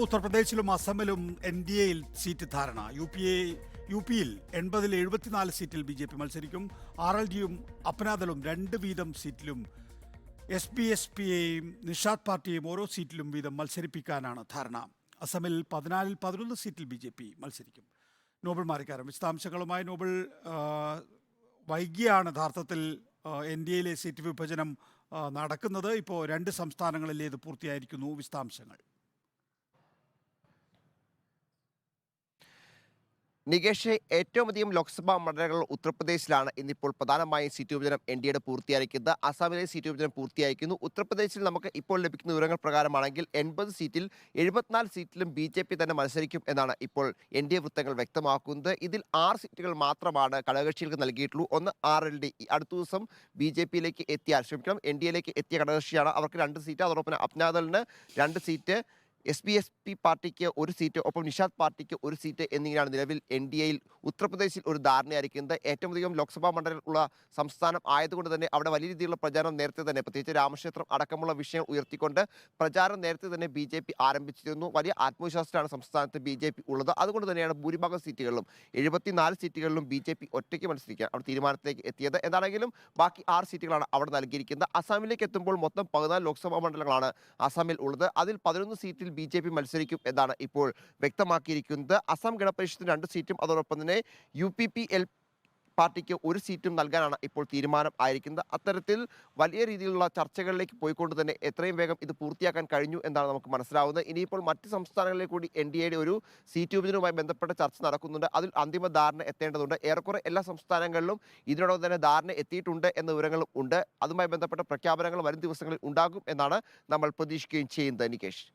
ഉത്തർപ്രദേശിലും അസമിലും NDAയിൽ സീറ്റ് ധാരണ. യു പിയിൽ 80-ൽ 74 സീറ്റിൽ BJP മത്സരിക്കും. RLDയും അപ്നാദളും 2 വീതം സീറ്റിലും SBSPയെയും നിഷാദ് പാർട്ടിയെയും ഓരോ സീറ്റിലും വീതം മത്സരിപ്പിക്കാനാണ് ധാരണ. അസമിൽ 14-ൽ 11 സീറ്റിൽ BJP മത്സരിക്കും. നോബൽ മാറിക്കാരം വിശദാംശങ്ങളുമായി. നോബൽ, വൈകിയാണ് യഥാർത്ഥത്തിൽ NDAയിലെ സീറ്റ് വിഭജനം നടക്കുന്നത്. ഇപ്പോൾ 2 സംസ്ഥാനങ്ങളിലെ ഇത് പൂർത്തിയായിരിക്കുന്നു. വിശദാംശങ്ങൾ. നികേഷ്, ഏറ്റവും അധികം ലോക്സഭാ മണ്ഡലങ്ങൾ ഉത്തർപ്രദേശിലാണ്. ഇന്നിപ്പോൾ പ്രധാനമായും സീറ്റ് വിഭജനം NDAയുടെ പൂർത്തിയായിരിക്കുന്നത്. അസാമിലെ സീറ്റ് വിഭജനം പൂർത്തിയായിരിക്കുന്നു. ഉത്തർപ്രദേശിൽ നമുക്ക് ഇപ്പോൾ ലഭിക്കുന്ന വിവരങ്ങൾ പ്രകാരമാണെങ്കിൽ 80 സീറ്റിൽ 74 സീറ്റിലും BJP തന്നെ മത്സരിക്കും എന്നാണ് ഇപ്പോൾ NDA വൃത്തങ്ങൾ വ്യക്തമാക്കുന്നത്. ഇതിൽ 6 സീറ്റുകൾ മാത്രമാണ് ഘടകകക്ഷികൾക്ക് നൽകിയിട്ടുള്ളൂ. ഒന്ന് RLD, അടുത്ത ദിവസം BJPയിലേക്ക് NDAയിലേക്ക് എത്തിയ ഘടകകക്ഷിയാണ്. അവർക്ക് 2 സീറ്റ്, അതോടൊപ്പം അപ്നാദളിന് 2 സീറ്റ്, SBSP പാർട്ടിക്ക് 1 സീറ്റ്, ഒപ്പം നിഷാദ് പാർട്ടിക്ക് 1 സീറ്റ് എന്നിങ്ങനെയാണ് നിലവിൽ NDAയിൽ ഉത്തർപ്രദേശിൽ ഒരു ധാരണയായിരിക്കുന്നത്. ഏറ്റവും അധികം ലോക്സഭാ മണ്ഡലമുള്ള സംസ്ഥാനം ആയതുകൊണ്ട് തന്നെ അവിടെ വലിയ രീതിയിലുള്ള പ്രചാരണം നേരത്തെ തന്നെ, പ്രത്യേകിച്ച് രാമക്ഷേത്രം അടക്കമുള്ള വിഷയം ഉയർത്തിക്കൊണ്ട് പ്രചാരണം നേരത്തെ തന്നെ BJP ആരംഭിച്ചിരുന്നു. വലിയ ആത്മവിശ്വാസത്തിലാണ് സംസ്ഥാനത്ത് BJP ഉള്ളത്. അതുകൊണ്ട് തന്നെയാണ് ഭൂരിഭാഗം സീറ്റുകളിലും 74 സീറ്റുകളിലും BJP ഒറ്റയ്ക്ക് മത്സരിക്കാൻ അവർ തീരുമാനത്തിലേക്ക് എത്തിയത്. എന്താണെങ്കിലും ബാക്കി 6 സീറ്റുകളാണ് അവിടെ നൽകിയിരിക്കുന്നത്. അസാമിലേക്ക് എത്തുമ്പോൾ മൊത്തം 14 ലോക്സഭാ മണ്ഡലങ്ങളാണ് അസാമിൽ ഉള്ളത്. അതിൽ 11 സീറ്റിൽ BJP മത്സരിക്കും എന്നാണ് ഇപ്പോൾ വ്യക്തമാക്കിയിരിക്കുന്നത്. അസം ഗണപരിഷത്തിന് 2 സീറ്റും അതോടൊപ്പം തന്നെ UPPL പാർട്ടിക്ക് 1 സീറ്റും നൽകാനാണ് ഇപ്പോൾ തീരുമാനം ആയിരിക്കുന്നത്. അത്തരത്തിൽ വലിയ രീതിയിലുള്ള ചർച്ചകളിലേക്ക് പോയിക്കൊണ്ട് തന്നെ എത്രയും വേഗം ഇത് പൂർത്തിയാക്കാൻ കഴിഞ്ഞു എന്നാണ് നമുക്ക് മനസ്സിലാവുന്നത്. ഇനിയിപ്പോൾ മറ്റ് സംസ്ഥാനങ്ങളിലെ കൂടി NDAയുടെ ഒരു സീറ്റ് വിഭജനവുമായി ബന്ധപ്പെട്ട ചർച്ച നടക്കുന്നുണ്ട്. അതിൽ അന്തിമ ധാരണ എത്തേണ്ടതുണ്ട്. ഏറെക്കുറെ എല്ലാ സംസ്ഥാനങ്ങളിലും ഇതിനോടൊപ്പം തന്നെ ധാരണ എത്തിയിട്ടുണ്ട് എന്ന വിവരങ്ങളും ഉണ്ട്. അതുമായി ബന്ധപ്പെട്ട പ്രഖ്യാപനങ്ങൾ വരും ദിവസങ്ങളിൽ ഉണ്ടാകും എന്നാണ് നമ്മൾ പ്രതീക്ഷിക്കുകയും ചെയ്യുന്നത്. നികേഷ്.